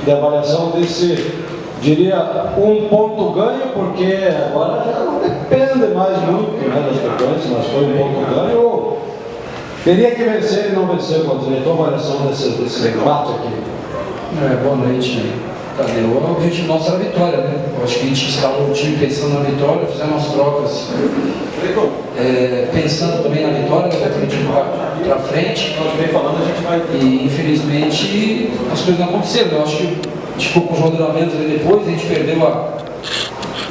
de avaliação desse, diria, um ponto ganho, porque agora já não depende mais muito, né, das frequências, mas foi um ponto ganho, ou teria que vencer e não vencer contra ele. Então, a avaliação desse empate aqui. Boa noite, Tadeu. O objetivo nosso era a vitória, né? Eu acho que a gente instalou o time pensando na vitória, fizemos as trocas pensando também na vitória, né? Para a gente para frente. E infelizmente as coisas não aconteceram. Eu acho que a gente ficou com o jogador a menos ali depois, a gente perdeu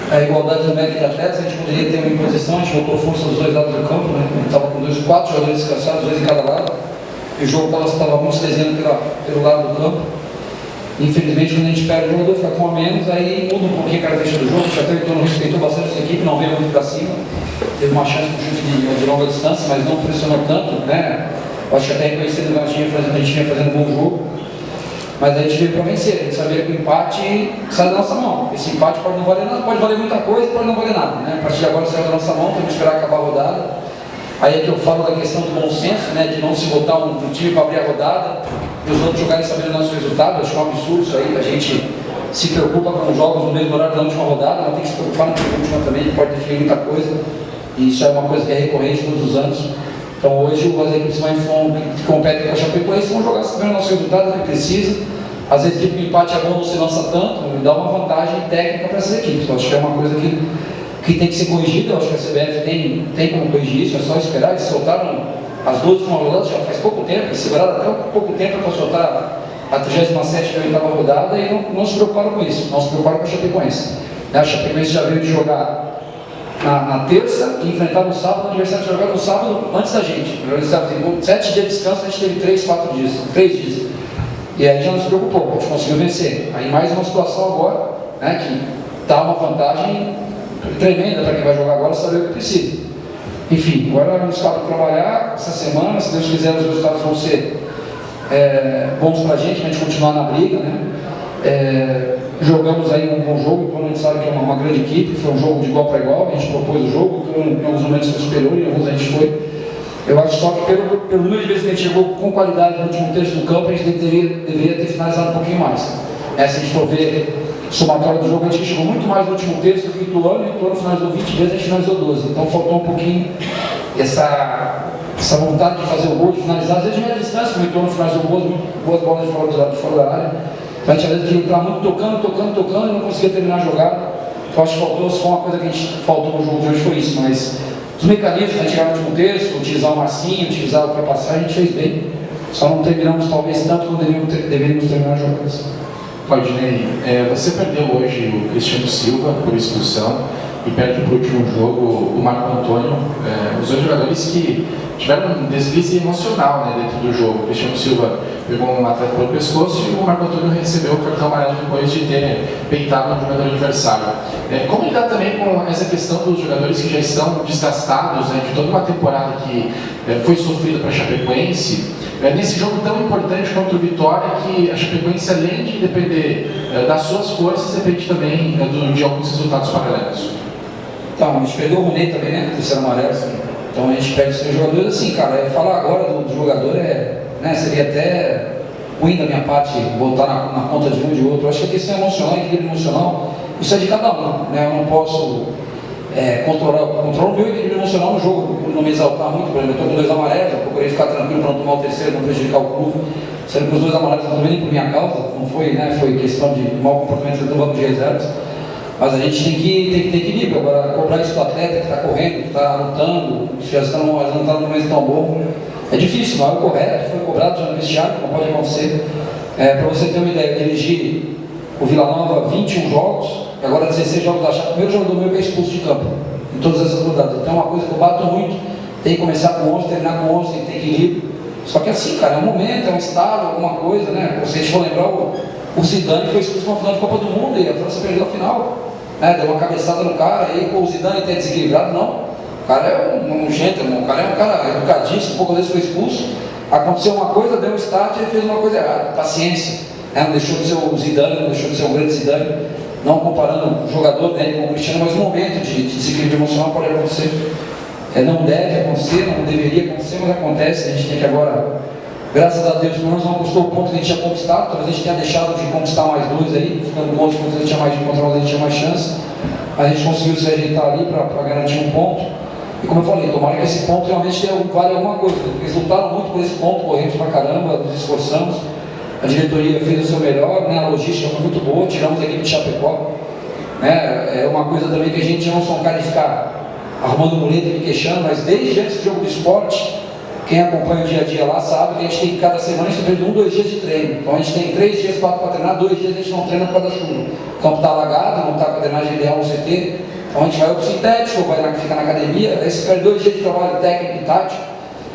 a igualdade numérica de atletas, a gente poderia ter uma imposição, a gente botou força dos dois lados do campo, né? A gente estava com 4 jogadores descansados, 2 em cada lado. E o jogo estava muito se desenhando pelo lado do campo. Infelizmente, quando a gente perde o jogador, fica com a menos, aí muda um pouquinho a característica do jogo. O Chateau então respeitou bastante essa equipe, não veio muito para cima. Teve uma chance com chute de longa distância, mas não pressionou tanto, né? Eu acho que até reconhecendo que a gente vinha fazendo um bom jogo. Mas a gente veio para vencer, a gente sabia que o empate sai da nossa mão. Esse empate pode não valer nada, pode valer muita coisa, pode não valer nada, né? A partir de agora sai da nossa mão, temos que esperar acabar a rodada. Aí é que eu falo da questão do bom senso, né? De não se botar um time para abrir a rodada e os outros jogarem sabendo o nosso resultado. Acho que é um absurdo isso aí, a gente se preocupa com os jogos no mesmo horário da última rodada, mas tem que se preocupar na última também, que pode definir muita coisa. E isso é uma coisa que é recorrente todos os anos. Então hoje as equipes que competem com a Chapecoense vão jogar sabendo o nosso resultado, que precisa. Às vezes o empate é bom, não se lança tanto, e dá uma vantagem técnica para essas equipes. Eu acho que é uma coisa que tem que ser corrigida. Eu acho que a CBF tem como corrigir isso, é só esperar. Eles soltaram as 2 últimas rodadas já faz pouco tempo, eles seguraram até pouco tempo para soltar a 37ª e 8ª rodada e não se preocuparam com isso, não se preocuparam com a Chapecoense. A Chapecoense já veio de jogar na terça e enfrentar no sábado, o adversário de jogar no sábado antes da gente. Eles estavam 7 dias de descanso, a gente teve 3 dias. E aí já não se preocupou, a gente conseguiu vencer. Aí mais uma situação agora, né, que dá uma vantagem tremenda para quem vai jogar agora, saber o que precisa. Enfim, agora vamos ficar para trabalhar essa semana, se Deus quiser os resultados vão ser bons para a gente continuar na briga, né? Jogamos aí um bom jogo, então a gente sabe que é uma grande equipe, foi um jogo de igual para igual, a gente propôs o jogo, então em alguns momentos foi superior, em alguns a gente foi. Eu acho só que pelo número de vezes que a gente chegou com qualidade no último terço do campo, a gente deveria ter finalizado um pouquinho mais. Se a gente for ver somatório do jogo, a gente chegou muito mais no último terço do que o Ituano, e o Ituano finalizou 20 vezes, a gente finalizou 12. Então faltou um pouquinho essa vontade de fazer o gol, de finalizar, às vezes de meia distância, como o Ituano finalizou boas bolas de fora da área. Então a gente às vezes queria entrar muito tocando e não conseguia terminar a jogada. Então acho que faltou, se foi uma coisa que a gente faltou no jogo de hoje, foi isso. Mas os mecanismos, a gente chegar no último terço, utilizar o Marcinho, utilizar a ultrapassagem, a gente fez bem. Só não terminamos talvez tanto como deveríamos terminar a jogada. Claudinei, você perdeu hoje o Cristiano Silva por expulsão e perde para o último jogo o Marco Antônio, os 2 jogadores que tiveram um deslize emocional, né, dentro do jogo. O Cristiano Silva pegou um atleta pelo pescoço e o Marco Antônio recebeu o cartão amarelo depois de ter peitado um jogador adversário. Como lidar também com essa questão dos jogadores que já estão desgastados, né, de toda uma temporada que foi sofrida para a Chapecoense, nesse jogo tão importante contra o Vitória, que a Chapecoense, além de depender das suas forças, depende também de alguns resultados paralelos? Então, a gente perdeu o Ronei também, né? Terceiro amarelo. Então a gente perde os 3 jogadores, assim, cara, falar agora do jogador né, seria até ruim da minha parte voltar na conta de um de outro. Eu acho que a questão emocional, equilíbrio emocional, isso é de cada um, né? Eu não posso controlar o meu equilíbrio emocional no jogo, não me exaltar muito. Por exemplo, eu estou com 2 amarelos, eu procurei ficar tranquilo para não tomar o terceiro, não prejudicar o clube, sendo que os 2 amarelos não tomei nem por minha causa, não foi, né? Foi questão de mau comportamento do banco de reservas. Mas a gente tem que ter equilíbrio. Agora, cobrar isso do atleta que está correndo, que está lutando, que já não está num momento tão bom, é difícil, mas é o correto, foi cobrado já no vestiário, não pode acontecer. Para você ter uma ideia, dirigir o Vila Nova 21 jogos, e agora 16 jogos da Chape, o primeiro jogador meu que é expulso de campo, em todas essas rodadas. Então é uma coisa que eu bato muito, tem que começar com 11, terminar com 11, tem que ter equilíbrio. Só que assim, cara, é um momento, é um estado, alguma coisa, né? Se a gente for lembrar, o Zidane foi expulso na final de Copa do Mundo e a França perdeu a final. Deu uma cabeçada no cara, e o Zidane tem desequilibrado, não. O cara é um gentleman, o cara é um cara educadíssimo, poucas vezes foi expulso. Aconteceu uma coisa, deu um start e ele fez uma coisa errada. Paciência, não deixou de ser o Zidane, não deixou de ser um grande Zidane. Não comparando o jogador dele com o Cristiano, mas um momento de desequilíbrio emocional pode acontecer. Não deve acontecer, não deveria acontecer, mas acontece. A gente tem que agora Graças a Deus, pelo menos não custou o ponto que a gente tinha conquistado. Talvez a gente tenha deixado de conquistar mais 2 aí, ficando com outros pontos a gente tinha mais de encontrar, a gente tinha mais chance. A gente conseguiu se ajeitar ali para garantir um ponto. E como eu falei, tomara que esse ponto realmente vale alguma coisa. Eles lutaram muito por esse ponto, corremos pra caramba, nos esforçamos. A diretoria fez o seu melhor, né? A logística foi muito boa, tiramos a equipe de Chapecó. Né? É uma coisa também que a gente não são cara de ficar arrumando muleta e me queixando, mas desde antes do jogo do esporte, quem acompanha o dia a dia lá sabe que a gente tem cada semana, a gente tem 1, 2 dias de treino. Então a gente tem 3 dias para treinar, 2 dias a gente não treina por causa da chuva. O campo está alagado, não está com a drenagem ideal no CT. Então a gente vai ao sintético, fica na academia, aí você perde 2 dias de trabalho técnico e tático,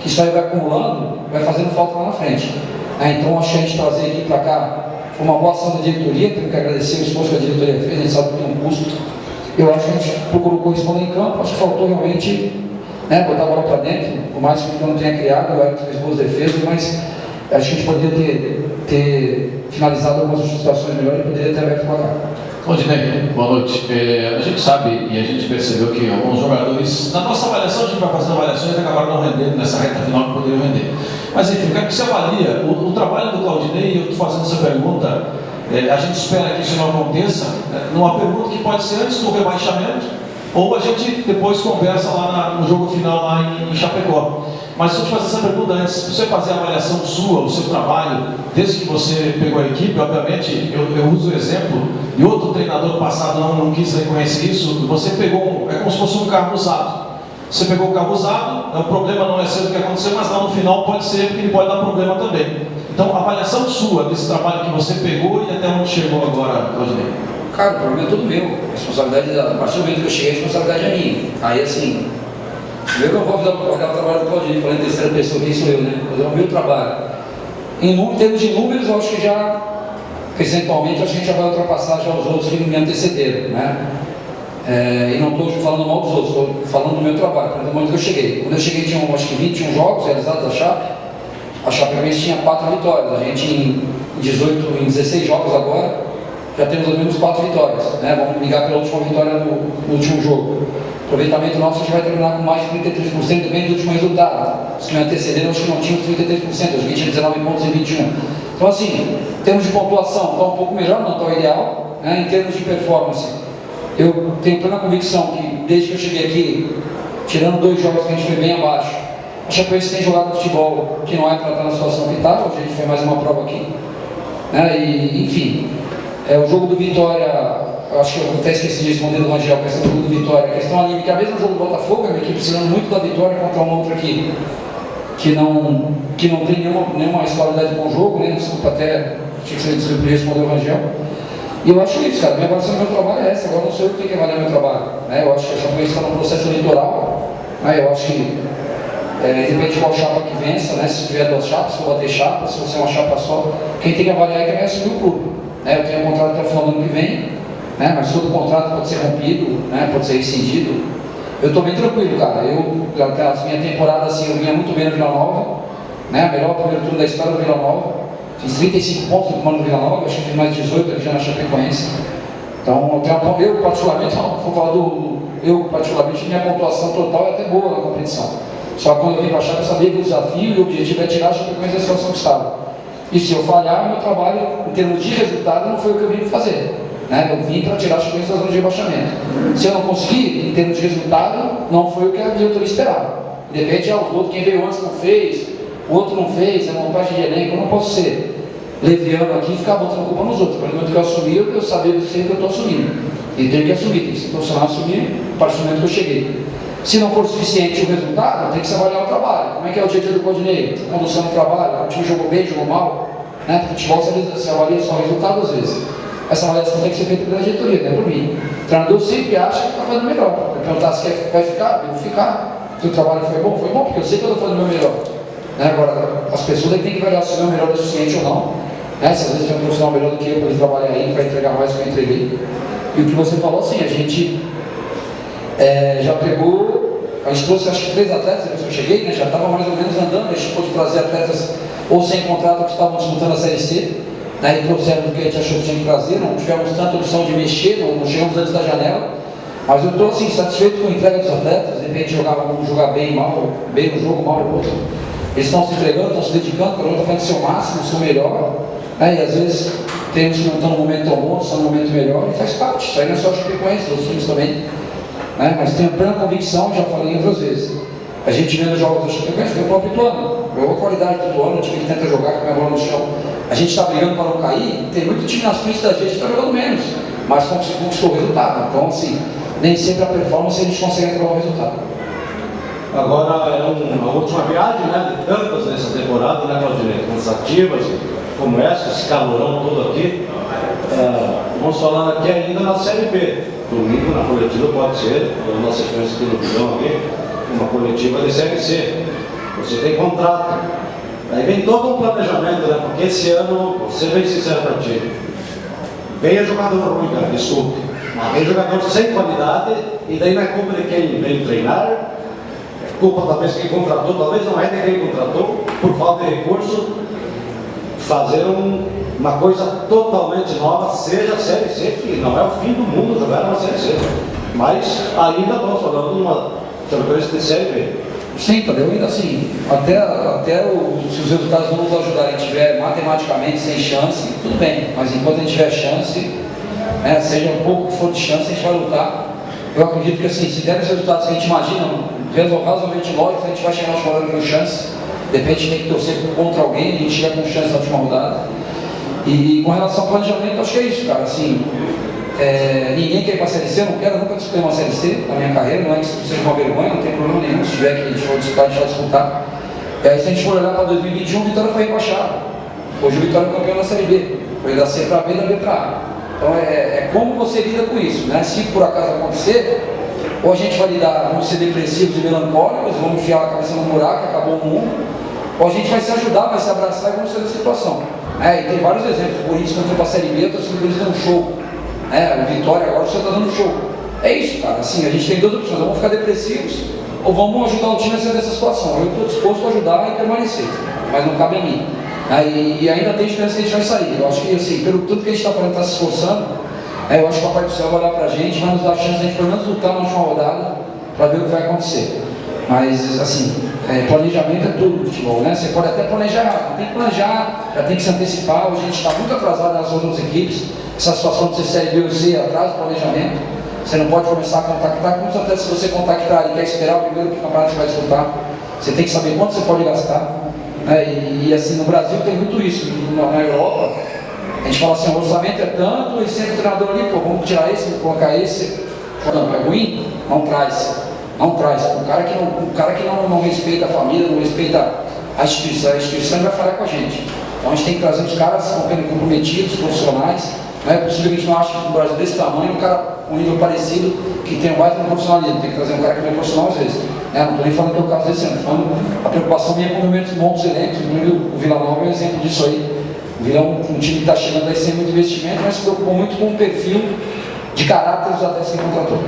que isso aí vai acumulando, vai fazendo falta lá na frente. Então acho que a gente trazer aqui para cá foi uma boa ação da diretoria, tenho que agradecer o esforço que a diretoria fez, a gente sabe que tem um custo. Eu acho que a gente procurou corresponder em campo, acho que faltou realmente, né, botar a bola para dentro, por mais que eu não tenha criado, o Everton fez boas defesas, mas acho que a gente poderia ter finalizado algumas situações melhores e poderia ter aberto o placar. Odinei, boa noite. A gente sabe e a gente percebeu que alguns jogadores, na nossa avaliação, a gente vai fazendo avaliações e acabaram não rendendo nessa reta final que poderiam render. Mas enfim, eu quero que você avalie o trabalho do Claudinei, e eu estou fazendo essa pergunta, a gente espera que isso não aconteça, numa pergunta que pode ser antes do rebaixamento, ou a gente depois conversa lá no jogo final lá em Chapecó. Mas se eu te fazer essa pergunta antes, você fazer a avaliação sua, o seu trabalho, desde que você pegou a equipe, obviamente, eu uso o exemplo, e outro treinador passado não quis reconhecer isso, você pegou, é como se fosse um carro usado. Você pegou o carro usado, o problema não é ser o que aconteceu, mas lá no final pode ser, porque ele pode dar problema também. Então, a avaliação sua desse trabalho que você pegou e até onde chegou agora, Claudinei. Cara, o problema é todo meu. A responsabilidade, a partir do momento que eu cheguei, a responsabilidade é minha. Aí, assim, primeiro eu vou olhar o trabalho do Claudinei, falando em terceira pessoa, quem sou eu, né? Fazer o meu trabalho. Em termos de números, eu acho que já, percentualmente, acho que a gente já vai ultrapassar já os outros que me antecederam, né? E não estou falando mal dos outros, estou falando do meu trabalho, no momento que eu cheguei. Quando eu cheguei, tinha acho que 21 jogos realizados da Chape. A Chapecoense tinha 4 vitórias. A gente, em 16 jogos agora, já temos ao menos 4 vitórias, né? Vamos brigar pela última vitória no último jogo. O aproveitamento nosso, a gente vai terminar com mais de 33%, depende do último resultado. Se me antecederam, acho que não tinha os 33%, acho que tinha 19 pontos em 21. Então, assim, em termos de pontuação, está um pouco melhor, não está o ideal, né? Em termos de performance, eu tenho plena convicção que, desde que eu cheguei aqui, tirando 2 jogos que a gente foi bem abaixo, a Chapecoense tem jogado futebol que não é para estar na situação que está, hoje a gente fez mais uma prova aqui, né? E, enfim, o jogo do Vitória, eu acho que eu até esqueci de responder do Rangel, a questão do jogo do Vitória, a questão anímica, mesmo o jogo do Botafogo, é uma equipe precisando muito da vitória contra uma outra aqui, que não tem nenhuma escolaridade com o jogo, né? Desculpa, até tinha que ser desculpa de responder o Rangel. E eu acho isso, cara, minha avaliação do meu trabalho é essa, agora não sou eu que tenho que avaliar meu trabalho, né? Eu acho que a Chapecoense está no processo eleitoral, né? Eu acho que depende de qual chapa que vença, né? Se tiver 2 chapas, se for bater chapa, se você é uma chapa só, quem tem que avaliar é quem vai assumir o clube, né? Eu tenho um contrato até o final do ano que vem, né? Mas todo contrato pode ser rompido, né? Pode ser rescindido. Eu estou bem tranquilo, cara, a minha temporada assim, eu vinha muito bem no Vila Nova, né? A melhor primeiro turno da história do Vila Nova. Fiz 35 pontos no comando do Vila Nova, acho que fiz mais de 18 ali já na Chapecoense. Então, eu particularmente, minha pontuação total é até boa na competição. Só que quando eu vim para a Chape, eu sabia que o desafio e o objetivo é tirar a Chapecoense da situação que estava. E se eu falhar, meu trabalho, em termos de resultado, não foi o que eu vim fazer, né? Eu vim para tirar a Chapecoense da zona de rebaixamento. Se eu não conseguir, em termos de resultado, não foi o que a diretoria esperava. De repente, o outro, quem veio antes não fez, o outro não fez, é montagem de elenco, eu não posso ser leviano aqui e ficar botando culpa nos outros. No momento que eu assumi, eu sabia do que eu estou assumindo. E tenho que assumir, tem que ser profissional assumir a partir do momento que eu cheguei. Se não for suficiente o resultado, tem que se avaliar o trabalho. Como é que é o dia a dia do Claudinei? Condução do trabalho, o time jogou bem, jogou mal, né? Futebol se avalia só o resultado às vezes. Essa avaliação tem que ser feita pela diretoria, não é por mim. O treinador sempre acha que está fazendo melhor. Eu perguntar se vai ficar, eu vou ficar. Se o trabalho foi bom, porque eu sei que eu estou fazendo o meu melhor. Né? Agora, as pessoas têm que avaliar se o meu melhor é suficiente ou não. Né? Se às vezes tem um profissional melhor do que eu para ele trabalhar aí, que vai entregar mais do que eu entreguei. E o que você falou, assim, a gente já pegou, a gente trouxe acho que 3 atletas depois que eu cheguei, né? Já estava mais ou menos andando, a gente pôde trazer atletas ou sem contrato ou que estavam disputando a Série C, né? E trouxeram o que a gente achou que tinha que trazer, não tivemos tanta opção de mexer, não chegamos antes da janela, mas eu estou assim, satisfeito com a entrega dos atletas, de repente jogar bem, mal, bem no jogo, mal no outro. Eles estão se entregando, estão se dedicando, cada um está fazendo o seu máximo, o seu melhor, né? E às vezes tem uns que não estão no momento tão bom, estão no momento melhor, e faz parte. Isso aí não é só o Chapecoense, os times também, né? Mas tenho plena convicção, já falei outras vezes. A gente vê nos jogos do Chapecoense, vê o próprio Ituano, vê a qualidade do Ituano, o time que tenta jogar com a bola no chão. A gente está brigando para não cair, tem muito time na frente da gente que está jogando menos, mas conquistou o resultado. Então, assim, nem sempre a performance a gente consegue entregar o resultado. Agora é uma última viagem, né, de tantas nessa temporada, né, Claudinei, cansativas, como essa, esse calorão todo aqui. Vamos falar aqui ainda na Série B. Domingo na coletiva pode ser, na sequência aqui no Vidão aqui, uma coletiva de Série C. Você tem contrato. Aí vem todo um planejamento, né, porque esse ano, vou ser bem sincero para ti, veio jogador ruim, cara, desculpe, mas veio jogador sem qualidade, e daí não é culpa de quem veio treinar, culpa talvez de quem contratou, talvez não é de quem contratou, por falta de recurso, fazer uma coisa totalmente nova, seja a Série C, que não é o fim do mundo jogar uma Série C, mas ainda estamos falando de uma Chapecoense de Série B. Sim, entendeu? Ainda assim, se os resultados não nos ajudarem, tiver matematicamente sem chance, tudo bem, mas enquanto a gente tiver chance, né, seja um pouco que for de chance, a gente vai lutar. Eu acredito que assim, se der os resultados que a gente imagina, razoavelmente lógico, a gente vai chegar na última rodada com chance. De repente tem que torcer contra alguém, a gente chega com chance na última rodada. E com relação ao planejamento, acho que é isso, cara. Assim, ninguém quer ir para a Série C, eu não quero, nunca disputei uma Série C na minha carreira, não é que isso seja uma vergonha, não tem problema nenhum. Se tiver que a gente for disputar, a gente vai disputar. E aí, se a gente for olhar para 2021, o Vitória foi rebaixado. Hoje o Vitória é campeão da Série B, foi da C para B, da B para A. Então é como você lida com isso, né? Se por acaso acontecer, ou a gente vai lidar, vamos ser depressivos e melancólicos, vamos enfiar a cabeça no buraco, acabou o mundo, ou a gente vai se ajudar, vai se abraçar e vamos sair da situação. E tem vários exemplos. O Corinthians, quando foi para a Série B, o Corinthians deu um show. O Vitória agora você está dando show. É isso, cara. Assim, a gente tem duas opções: ou vamos ficar depressivos, ou vamos ajudar o time a sair dessa situação. Eu estou disposto a ajudar e permanecer, mas não cabe a mim. E ainda tem esperança que a gente vai sair. Eu acho que, assim, pelo tudo que a gente está fazendo, está se esforçando, eu acho que o Papai do Céu vai olhar para a gente, vai nos dar a chance de a gente pelo menos lutar na última rodada para ver o que vai acontecer. Mas, assim, planejamento é tudo no futebol, né? Você pode até planejar errado, tem que planejar, já tem que se antecipar. Hoje a gente está muito atrasado nas outras equipes. Essa situação de ser Série B ou C atrasa o planejamento. Você não pode começar a contactar, como até se você contactar e quer esperar o primeiro campeonato que você vai disputar. Você tem que saber quanto você pode gastar. E assim, no Brasil tem muito isso. Na Europa, a gente fala assim, o orçamento é tanto, e sempre o treinador ali, pô, vamos tirar esse, vamos colocar esse. Não, é ruim? Não traz. Não traz. O cara que não respeita a família, não respeita a instituição vai falar com a gente. Então a gente tem que trazer os caras comprometidos, profissionais. Não é possível que a gente não ache que no Brasil desse tamanho, um cara com um nível parecido, que tem um baita profissionalismo. Tem que trazer um cara que não é profissional às vezes. Não estou nem falando que é o caso desse ano, estou falando a preocupação minha com movimentos bons, elencos. O Vila Nova é um exemplo disso aí. O Vila é um time que está chegando aí sem muito investimento, mas se preocupou muito com o perfil de caráter dos atletas que contratou.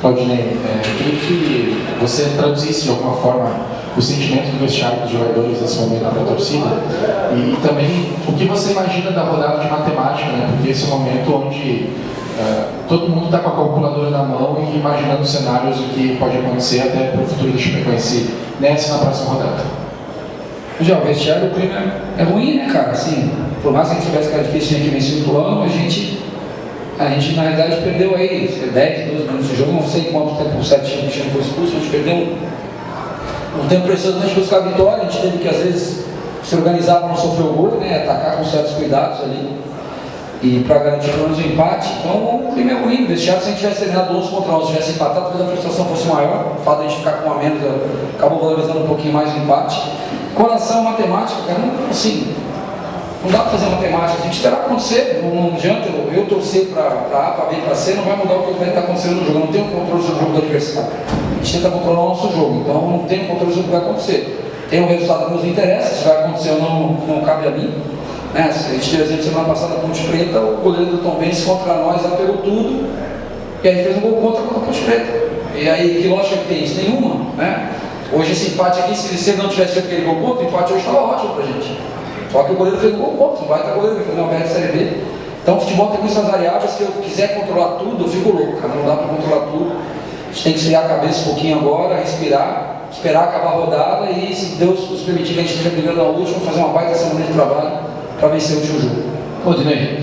Claudinei, queria que você traduzisse de alguma forma o sentimento do vestiário dos jogadores nesse momento para a torcida e também o que você imagina da rodada de matemática, né? Porque esse é um momento onde todo mundo está com a calculadora na mão e imaginando cenários do que pode acontecer até para o futuro do Chapecoense nessa e na próxima rodada. Já, o vestiário, o clima é ruim, né, cara? Assim, por mais que a gente soubesse que era difícil de vencer o plano, a gente na realidade perdeu aí 10, 12 minutos de jogo, não sei quanto tempo o 7 time foi expulso, a gente perdeu um tempo precioso de buscar a vitória. A gente teve que às vezes se organizar para não sofrer o gol, né, atacar com certos cuidados ali e para garantir pelo menos o empate. Então o clima é ruim, o vestiário, se a gente tivesse terminado 11 contra 11, tivesse empatado, talvez a frustração fosse maior. O fato de a gente ficar com a menos acabou valorizando um pouquinho mais o empate. Com relação à matemática, cara, não dá para fazer matemática, a gente terá que acontecer, não adianta eu torcer para A, para B, para C, não vai mudar o que vai estar acontecendo no jogo. Eu não tenho controle sobre o jogo do adversário, a gente tenta controlar o nosso jogo, então não tenho controle sobre o que vai acontecer. Tem um resultado que nos interessa, se vai acontecer ou não cabe a mim, né? Se a gente teve exemplo semana passada com a Ponte Preta, o goleiro do Tombense contra nós já pegou tudo, e aí fez um gol contra a Ponte Preta. E aí, que lógica que tem isso? Nenhuma, né? Hoje esse empate aqui, se ele não tivesse feito aquele gol contra, o empate hoje estava ótimo pra gente. Só que o goleiro fez um gol contra, não vai estar goleiro, vai fazer uma BR de Série B. Então o futebol tem muitas variáveis que eu quiser controlar tudo, eu fico louco, cara, não dá para controlar tudo. A gente tem que esfriar a cabeça um pouquinho agora, respirar, esperar acabar a rodada e, se Deus nos permitir que a gente esteja brigando na última, fazer uma baita semana de trabalho para vencer o último jogo. Ô Dinei,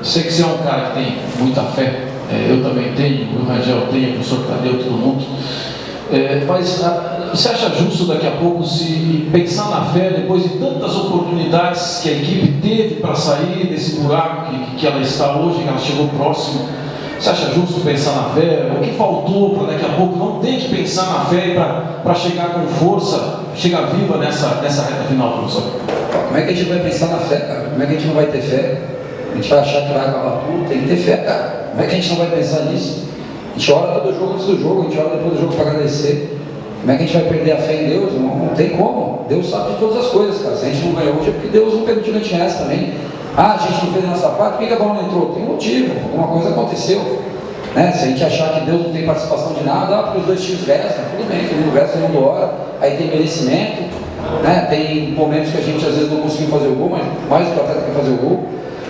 sei que você é um cara que tem muita fé, eu também tenho, o Rangel tem, o professor Tadeu, todo mundo. Mas você acha justo daqui a pouco se pensar na fé depois de tantas oportunidades que a equipe teve para sair desse buraco que ela está hoje, que ela chegou próximo? Você acha justo pensar na fé? O que faltou para daqui a pouco não ter que pensar na fé para chegar com força, chegar viva nessa reta final, professor? Como é que a gente vai pensar na fé, cara? Como é que a gente não vai ter fé? A gente vai achar que vai acabar tudo? Tem que ter fé, cara. Como é que a gente não vai pensar nisso? A gente ora todo jogo antes do jogo, a gente ora depois do jogo para agradecer. Como é que a gente vai perder a fé em Deus? Não tem como. Deus sabe de todas as coisas, cara. Se a gente não ganhou hoje é porque Deus não permitiu que a gente ganhasse também. A gente não fez a nossa parte, por que a bola não entrou? Tem motivo, alguma coisa aconteceu. Né? Se a gente achar que Deus não tem participação de nada, porque os dois times restam, tudo bem, todo mundo resta, todo mundo ora, aí tem merecimento, né? Tem momentos que a gente às vezes não conseguiu fazer o gol, mas mais do que o atleta quer fazer o gol.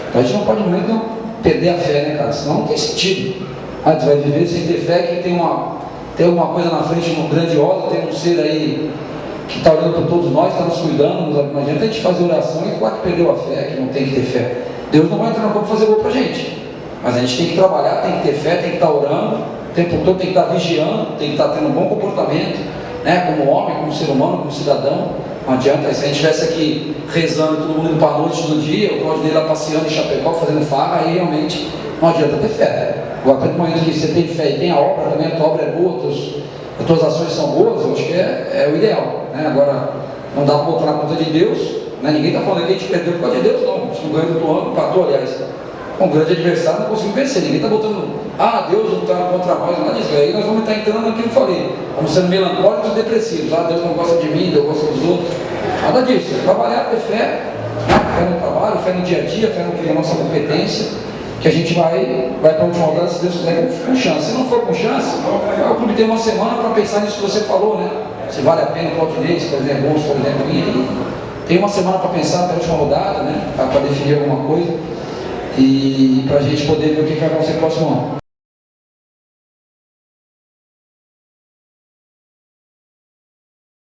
Então a gente não pode muito não perder a fé, né, cara? Senão não tem sentido. Você vai viver sem ter fé que tem alguma coisa na frente grandiosa, tem um ser aí que está olhando por todos nós, está nos cuidando, não adianta a gente fazer oração e falar que perdeu a fé, que não tem que ter fé. Deus não vai entrar no campo fazer gol pra gente. Mas a gente tem que trabalhar, tem que ter fé, tem que estar orando, o tempo todo tem que estar vigiando, tem que estar tendo um bom comportamento, né? Como homem, como ser humano, como cidadão. Não adianta, se a gente estivesse aqui rezando, todo mundo indo para a noite no dia, o Claudinei lá passeando em Chapecó, fazendo farra, aí realmente não adianta ter fé. Agora, a partir do momento que você tem fé e tem a obra também, a tua obra é boa, as tuas ações são boas, eu acho que é o ideal. Né? Agora, não dá para botar na conta de Deus, né? Ninguém está falando que a gente perdeu por causa de Deus, não. A gente não ganhou do ano, empatou, aliás. Um grande adversário não conseguiu vencer, ninguém está botando, Deus não está contra nós, nada disso. Aí nós vamos estar entrando naquilo que eu falei, vamos sendo melancólicos e depressivos. Deus não gosta de mim, Deus gosta dos outros. Nada disso. Trabalhar, ter fé, né? Fé no trabalho, fé no dia a dia, fé no que é a nossa competência, que a gente vai para a última rodada, se Deus quiser, com chance. Se não for com chance, o clube tem uma semana para pensar nisso que você falou, né? Se vale a pena o Claudinei, se por exemplo é bom, se por exemplo é ruim. Tem uma semana para pensar até a última rodada, né? Para definir alguma coisa. E para a gente poder ver o que vai acontecer no próximo ano.